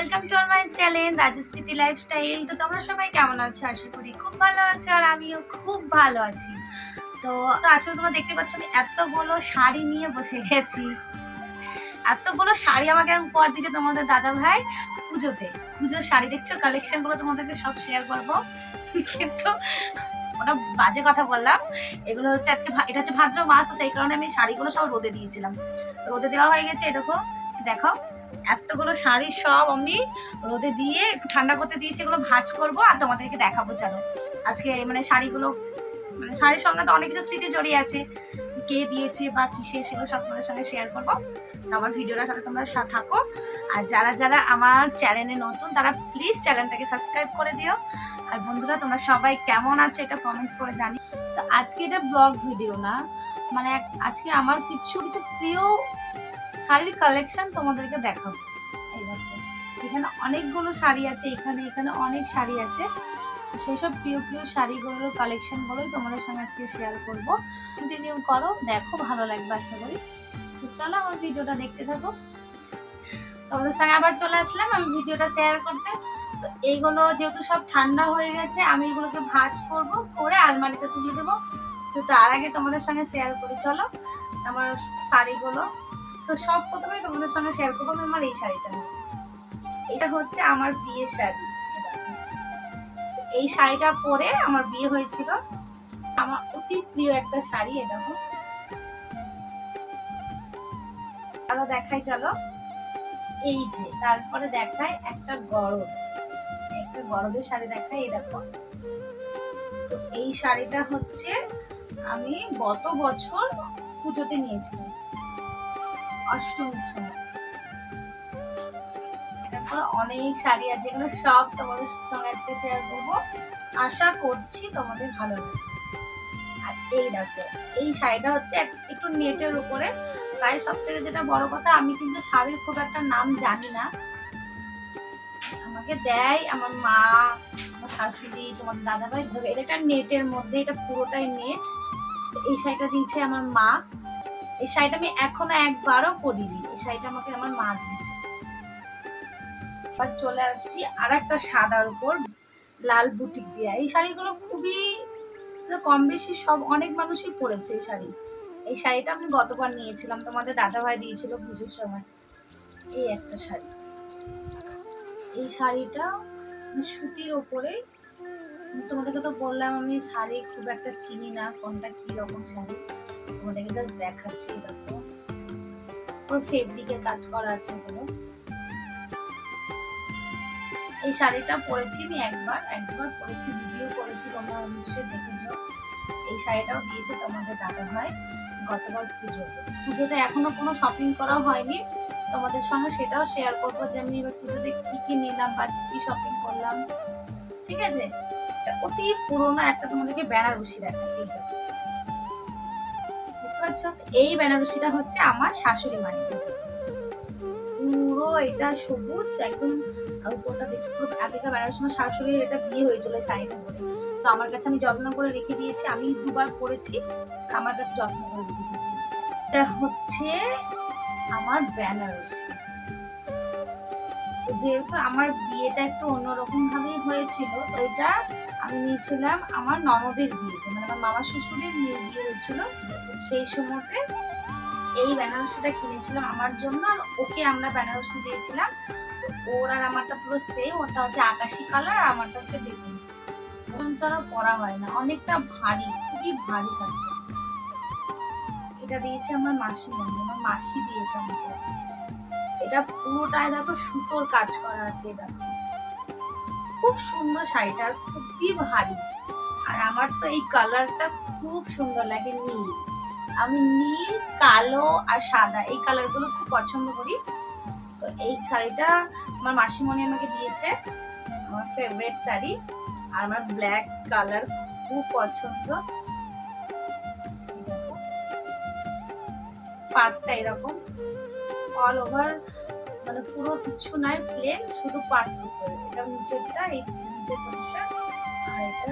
Welcome to my channel Rajsmriti lifestyle. তো তোমরা সবাই কেমন আছো? আশা করি খুব ভালো আছো, আর আমিও খুব ভালো আছি। তো আজকে তোমরা দেখতে পাচ্ছ আমি এতগুলো শাড়ি নিয়ে বসে গেছি। এতগুলো শাড়ি আমাকে উপহার দিচ্ছে তোমাদের দাদা ভাই পুজোতে। পুজোর শাড়ি দেখছো, কালেকশনগুলো তোমাদেরকে সব শেয়ার করবো, কিন্তু ওটা বাজে কথা বললাম। এগুলো হচ্ছে আজকে এটা হচ্ছে ভাদ্র মাস, তো সেই কারণে আমি শাড়িগুলো সব রোদে দিয়েছিলাম। রোদে দেওয়া হয়ে গেছে, এরকম দেখো এতগুলো শাড়ি সব আমি রোদে দিয়ে একটু ঠান্ডা করতে দিয়েছি। এগুলো ভাঁজ করবো আর তোমাদেরকে দেখাবো। চলো আজকে মানে শাড়িগুলো, মানে শাড়ির সঙ্গে তো অনেক কিছু স্মৃতি জড়িয়ে আছে, কে দিয়েছে বা কিসে, সেগুলো সব তোমাদের সঙ্গে শেয়ার করবো। আমার ভিডিওটার সাথে তোমরা থাকো। আর যারা যারা আমার চ্যানেলে নতুন তারা প্লিজ চ্যানেলটাকে সাবস্ক্রাইব করে দিও। আর বন্ধুরা তোমরা সবাই কেমন আছো এটা কমেন্টস করে জানি। তো আজকে এটা ব্লগ ভিডিও না, মানে আজকে আমার কিছু কিছু প্রিয় শাড়ির কালেকশন তোমাদেরকে দেখাবো। এই দেখো এখানে অনেকগুলো শাড়ি আছে, এখানে অনেক শাড়ি আছে। সেই সব প্রিয় প্রিয় শাড়িগুলোর কালেকশনগুলোই তোমাদের সঙ্গে আজকে শেয়ার করব। কন্টিনিউ করো, দেখো ভালো লাগবে আশা করি। তো চলো আমার ভিডিওটা দেখতে থাকো। তোমাদের সঙ্গে আবার চলে আসলাম আমি ভিডিওটা শেয়ার করতে। তো এইগুলো যেহেতু সব ঠান্ডা হয়ে গেছে, আমি এগুলোকে ভাঁজ করব, করে আলমারিতে তুলে দেবো। তো তার আগে তোমাদের সঙ্গে শেয়ার করি চলো আমার শাড়িগুলো। তো সব প্রথমে তোমাদের সঙ্গে শেয়ার করবো আমার এই শাড়িটা নিয়ে। এটা হচ্ছে আমার বিয়ের শাড়ি। এই শাড়িটা পরে আমার বিয়ে হয়েছিল, আমার অতি প্রিয় একটা শাড়ি। এটা আরো দেখাই চলো। এই যে তারপরে দেখায় একটা গরদের শাড়ি দেখায়। এই দেখো, তো এই শাড়িটা হচ্ছে আমি গত বছর পুজোতে নিয়েছিলাম, অষ্টমীর সময়। তারপর অনেক শাড়ি আছে, এগুলো সব তোমাদের সঙ্গে আজকে শেয়ার করবো। আশা করছি তোমাদের ভালো লাগবে। আর এই দেখো এই শাড়িটা হচ্ছে একটু নেটের উপরে। তাই সব থেকে যেটা বড় কথা, আমি কিন্তু শাড়ির খুব একটা নাম জানি না। আমাকে দেয় আমার মা, আমার শাশুড়ি, তোমার দাদা ভাই ধরে। এটা নেটের মধ্যে, এটা পুরোটাই নেট। এই শাড়িটা দিয়েছে আমার মা। এই শাড়িটা আমি এখনো একবারও পরিনি, এই শাড়িটা আমাকে আমার মা দিয়েছে। এবার চলে আসছি আর একটা সাদার উপর লাল বুটিক দেওয়া। এই শাড়িগুলো খুবই কম বেশি সব অনেক মানুষই পরেছে এই শাড়ি। এই শাড়িটা আমি গতবার নিয়েছিলাম, তোমাদের দাদা ভাই দিয়েছিল পুজোর সময়। এই একটা শাড়ি, এই শাড়িটা সুতির ওপরে। তোমাদেরকে তো বললাম আমি শাড়ি খুব একটা চিনি না, কোনটা কি রকম শাড়ি। তোমাদেরকে জাস্ট দেখাচ্ছি। দেখো পুরো ফেব্রিকের কাজ করা আছে এগুলো। এই শাড়িটা পরেছি আমি একবার পরেছি, ভিডিও করেছি, তোমরা নিশ্চয়ই দেখেছো। এই শাড়িটাও দিয়েছে তোমাদের দাদা ভাই গতবার পুজোতে এখনো কোনো শপিং করা হয়নি। তোমাদের সঙ্গে সেটাও শেয়ার করবো যে আমি এবার পুজোতে কি কি নিলাম বা কি শপিং করলাম। ঠিক আছে, অতি পুরোনো একটা তোমাদেরকে বেনারসি দেখাচ্ছি। বুঝতে পারছো, এই বেনারসিটা হচ্ছে আমার শাশুড়ি মায়ের। পুরো এটা সবুজ একদম। আর উপরটা দেখছো পুরো আগেকার বেনারসি। আমার শাশুড়ির এটা বিয়ে হয়েছিল শাড়িটা পরে, তো আমার কাছে আমি যত্ন করে রেখে দিয়েছি। আমি দুবার পরেছি, আমার কাছে যত্ন করে রেখে দিয়েছি। এটা হচ্ছে আমার বেনারসি। যেহেতু আমার বিয়েটা একটু অন্যরকম ভাবেই হয়েছিল, তো এটা আমি নিয়েছিলাম আমার ননদের বিয়েতে, মানে আমার মামা শ্বশুরের বিয়ে হয়েছিল সেই সময়তে। এই বেনারসিটা কিনেছিলাম আমার জন্য, আর ওকে আমরা বেনারসি দিয়েছিলাম। ওর আর আমারটা পুরো সেম, ওটা হচ্ছে আকাশি কালার আর আমারটা হচ্ছে বেগুনি। ছাড়া পরা হয় না, অনেকটা ভারী, খুবই ভারী শাড়িটা। এটা দিয়েছে আমার মাসিমণি, আমার মাসি দিয়েছে আমাকে। এটা পুরোটায় দেখো সুতোর কাজ করা আছে। এটা খুব সুন্দর শাড়িটা, আর খুবই ভারী। আর আমার তো এই কালারটা খুব সুন্দর লাগে, নীল। আমি নীল, কালো আর সাদা এই কালারগুলো খুব পছন্দ করি। তো এই শাড়িটা আমার মাসিমণি আমাকে দিয়েছে, আমার ফেভারিট শাড়ি। আর আমার ব্ল্যাক কালার খুব পছন্দ। পাড়টা এরকম অল ওভার, মানে পুরো কিছু নাই, প্লেন, শুধু পাড় করে। এটা নিচেরটা, এই নিচের পোর্শন। আর এটা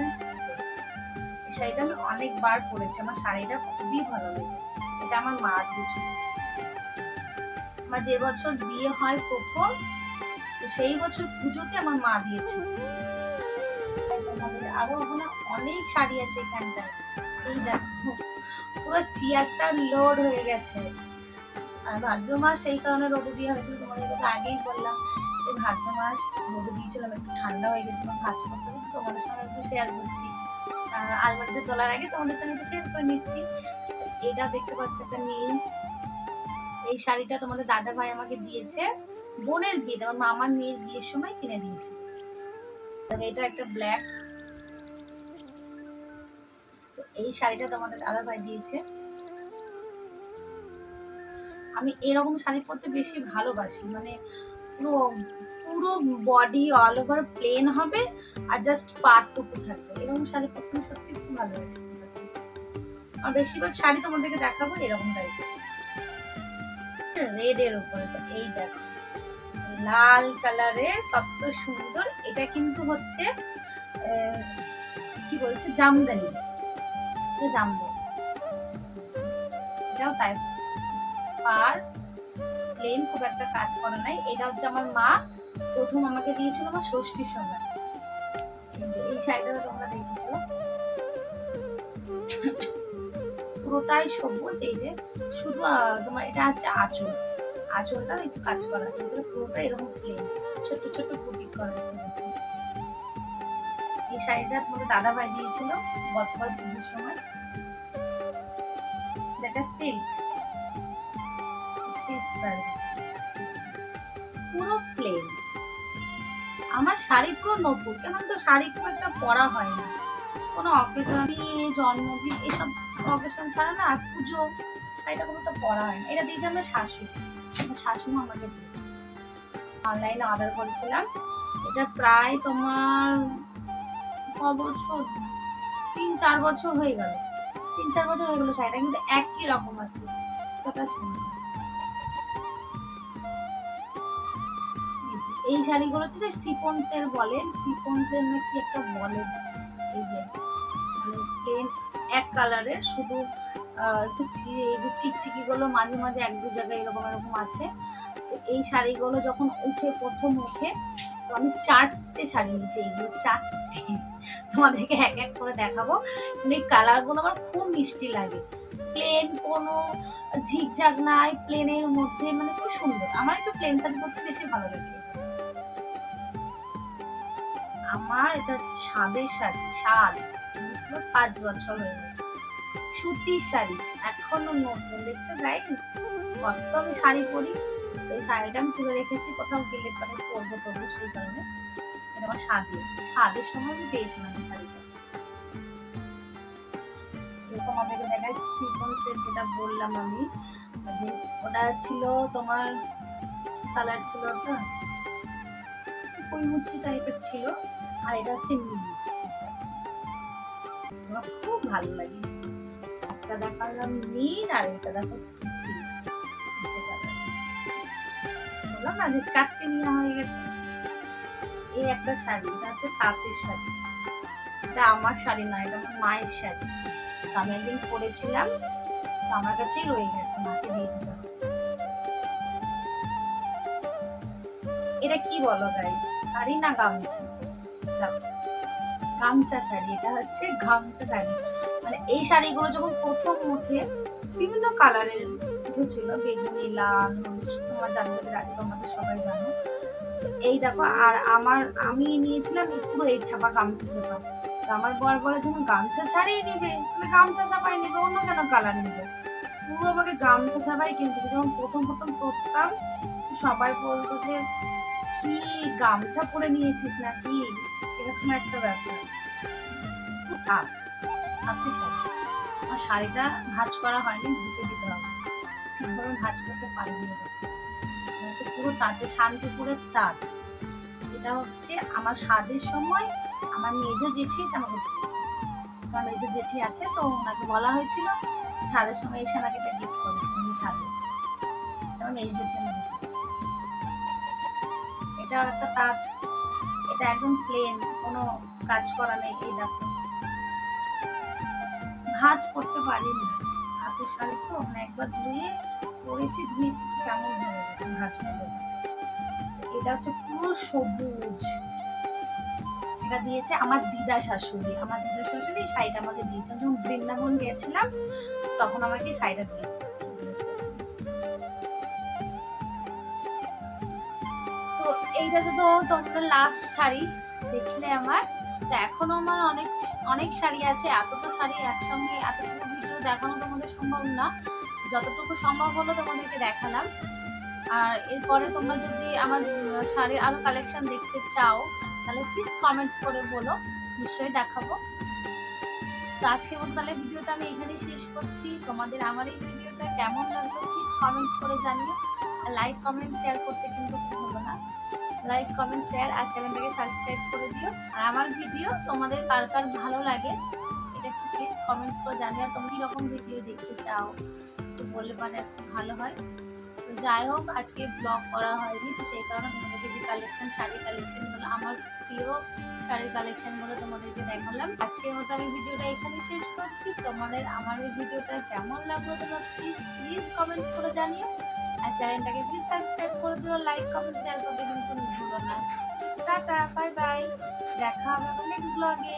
এই শাড়িটা আমি অনেকবার পরেছি, আমার শাড়িটা খুবই ভালো লাগে। এটা আমার মা দিয়েছিল। আমার যে বছর বিয়ে হয় প্রথম, এই সেই বছর পুজোতে আমার মা দিয়েছিল। আরো ওখানে অনেক শাড়ি আছে এখানটায়। এই দেখো পুরো চেয়ারটা লোড হয়ে গেছে। আর ভাদ্র মাস এই কারণে রোদে দেওয়া হয়েছিল, তোমাদের তো আগেই বললাম যে ভাদ্র মাস রোদে দিয়েছিলাম, একটু ঠান্ডা হয়ে গেছিল ভাজ করতে করতে, তোমাদের সঙ্গে একটু শেয়ার করছি। আলমারিতে তোলার আগে তোমাদের সঙ্গে একটু শেয়ার করে নিচ্ছি। এটা দেখতে পাচ্ছ একটা নীল, এই শাড়িটা তোমাদের দাদা ভাই আমাকে দিয়েছে বোনের বিয়েতে, আমার মামার মেয়ের বিয়ের সময় কিনে দিয়েছে। এটা একটা ব্ল্যাক, এই শাড়িটা তোমাদের দাদা ভাই দিয়েছে। আমি এরকম শাড়ি পরতে বেশি ভালোবাসি, মানে পুরো পুরো বডি অল ওভার প্লেন হবে আর জাস্ট পাটটুকু থাকবে, এরকম শাড়ি পরতে আমি সত্যি খুব ভালোবাসি। আর বেশিরভাগ শাড়ি তোমাদেরকে দেখাবো এরকম টাইপের রেড এর উপরে। তো এই দেখো লাল কালারের কত সুন্দর, এটা কিন্তু হচ্ছে কি বলছে জামদানি, জামদানি এটাও তাই, পার প্লেন, খুব একটা কাজ করা নাই। এটা হচ্ছে আমার মা প্রথম আমাকে দিয়েছিল আমার ষষ্ঠীর সময়। এই শাড়িটা তোমরা দেখেছো পুরোটাই সবুজ, এই যে শুধু তোমার এটা হচ্ছে আঁচল, আঁচলটা একটু কাজ করা আছে, পুরোটা এরকম প্লেন, ছোট্ট ছোট্ট বুটিক করা আছে। এই শাড়িটা তোমাদের দাদা ভাই দিয়েছিল গতকাল পুজোর সময়। এটা সিল্ক, সিল্ক শাড়ি পুরো প্লেন। আমার শাড়ি পুরো নতুন, কেন তো শাড়ি খুব একটা পরা হয় না, কোনো অকেশন, জন্মদিন এসব অকেশন ছাড়া না পুজো শাড়িটা কোনো একটা পরা হয় না। এটা দিয়েছে আমার শাশুড়ি, আমার শাশুড়ি আমাকে দিয়েছে, অনলাইনে অর্ডার করেছিলাম। এটা প্রায় তোমার বছর 3-4 বছর হয়ে গেল, 3-4 বছর হয়ে গেল শাড়িটা, কিন্তু একই রকম আছে, কতটা সুন্দর। এই শাড়িগুলো হচ্ছে সিকোয়েন্সের বলে, সিকোয়েন্সের নাকি একটা বলে, এই যে মানে প্লেন এক কালারের, শুধু একটু এই যে চিকচিকি গুলো মাঝে মাঝে এক দু জায়গায় এরকম এরকম আছে। এই শাড়িগুলো যখন উঠে প্রথম উঠে তো আমি 4টে শাড়ি নিয়েছি, এইগুলো 4টে তোমাদেরকে এক এক করে দেখাবো। এই কালার গুলো আমার খুব মিষ্টি লাগে, প্লেন, কোনো ঝিকঝাক নাই, প্লেনের মধ্যে মানে খুব সুন্দর। আমার একটু প্লেন শাড়ি পরতে বেশি ভালো লাগে। আমার এটা হচ্ছে সাদের শাড়ি, সাদ 5 বছর হয়ে গেছে, সুতির শাড়ি এখনো নতুন, দেখছো গাইস কত আমি শাড়ি পরি। এই শাড়িটা আমি তুলে রেখেছি, কোথাও গেলে পরে পরবো তবু, সেই কারণে এটা আমার সাদের সময় আমি পেয়েছিলাম এই শাড়িটা। তোমাদেরকে দেখাই সিকোয়েন্সের, যেটা বললাম আমি যে ওটা ছিল তোমার কালার ছিল ওটা কইমুচি টাইপের ছিল, আর এটা হচ্ছে নীল, আমার খুব ভালো লাগে। একটা দেখালাম নীল, আর এটা দেখো বললাম না যে 4টে নেওয়া হয়ে গেছে। এই একটা শাড়ি, এটা হচ্ছে তাঁতের শাড়ি, এটা আমার শাড়ি না, এটা আমার মায়ের শাড়ি, আমি একদিন পরেছিলাম, তো আমার কাছেই রয়ে গেছে, মাকে দিয়ে দিলাম। এটা কি বলো গাই, শাড়ি না গামছা? গামছা শাড়ি, এটা হচ্ছে গামছা শাড়ি। মানে এই শাড়িগুলো যখন প্রথম উঠে বিভিন্ন কালারের ছিল, বেগুনি, লাল, তোমার যাদের আছে তোমাদের সবাই জানো। এই দেখো, আর আমি নিয়েছিলাম পুরো এই ছাপা গামছা ছাপা। আমার বর বলে যখন গামছা শাড়ি নেবে মানে গামছা ছাপাই নেবে, অন্য কেন কালার নেবে, পুরো আমাকে গামছা ছাপাই কিনতে। যখন প্রথম পরতাম সবাই বলতো যে কি গামছা পরে নিয়েছিস নাকি, এরকম একটা ব্যাপার। তাঁতের শাড়ি, আর শাড়িটা ভাঁজ করা হয়নি, ধুতে দিতে হবে, ঠিকভাবে ভাঁজ করতে পারিনি। পুরো তাঁতে, শান্তিপুরের তাঁত। এটা হচ্ছে আমার স্বাদের সময় আমার মেজো জেঠি আমাকে দিয়েছে, আমার মেজো জেঠি আছে, তো ওনাকে বলা হয়েছিল স্বাদের সময় এসে আমাকে এটা গিফট করেছে, আমি স্বাদে আমার মেজো জেঠি আমাকে দিয়েছে। এটা একটা তাঁত, এটা একদম প্লেন, কোনো কাজ করা নেই। এই দেখো ভাঁজ করতে পারিনি, হাতের শাড়ি তো একবার ধুয়েছি কেমন হয়ে গেছে ভাঁজ করে। এটা হচ্ছে পুরো সবুজ। এটা দিয়েছে আমার দিদা শাশুড়ি। আমার দিদা শাশুড়ি শাড়িটা আমাকে দিয়েছে, যখন বৃন্দাবন গেছিলাম তখন আমাকে শাড়িটা দিয়েছে। তো এইটা তো তোমরা লাস্ট শাড়ি দেখলে আমার। তো এখনো আমার অনেক অনেক শাড়ি আছে, এতটা শাড়ি একসঙ্গে এতটুকু ভিডিও দেখানো তোমাদের সম্ভব না, যতটুকু সম্ভব হলো তোমাদেরকে দেখালাম। আর এরপরে তোমরা যদি আমার শাড়ির আরো কালেকশন দেখতে চাও তাহলে প্লিজ কমেন্টস করে বলো, নিশ্চয়ই দেখাবো। তো আজকের মতো তাহলে ভিডিওটা আমি এখানেই শেষ করছি। তোমাদের আমার এই ভিডিওটা কেমন লাগলো প্লিজ কমেন্টস করে জানিও। আর লাইক কমেন্ট শেয়ার করতে কিন্তু ভুলো না। লাইক কমেন্ট শেয়ার আর চ্যানেলটাকে সাবস্ক্রাইব করে দিও। আর আমার ভিডিও তোমাদের কার কার ভালো লাগে এটা একটু প্লিজ কমেন্টস করে জানিও। তোমরা কীরকম ভিডিও দেখতে চাও একটু বললে মানে একটু ভালো হয়। তো যাই হোক, আজকে ব্লগ করা হয়নি, তো সেই কারণে তোমাদেরকে যে কালেকশন, শাড়ির কালেকশনগুলো, আমার প্রিয় শাড়ির কালেকশনগুলো তোমাদেরকে দেখালাম। আজকের মতো আমি ভিডিওটা এখানে শেষ করছি। তোমাদের আমার এই ভিডিওটা কেমন লাগলো তোমরা প্লিজ প্লিজ কমেন্টস করে জানিও। আর চ্যানেলটাকে প্লিজ সাবস্ক্রাইব করে দিও, লাইক কমেন্ট শেয়ার করতে কিন্তু ভুলো না। টাটা, বাই বাই, দেখা হবে নেক্সট ব্লগে।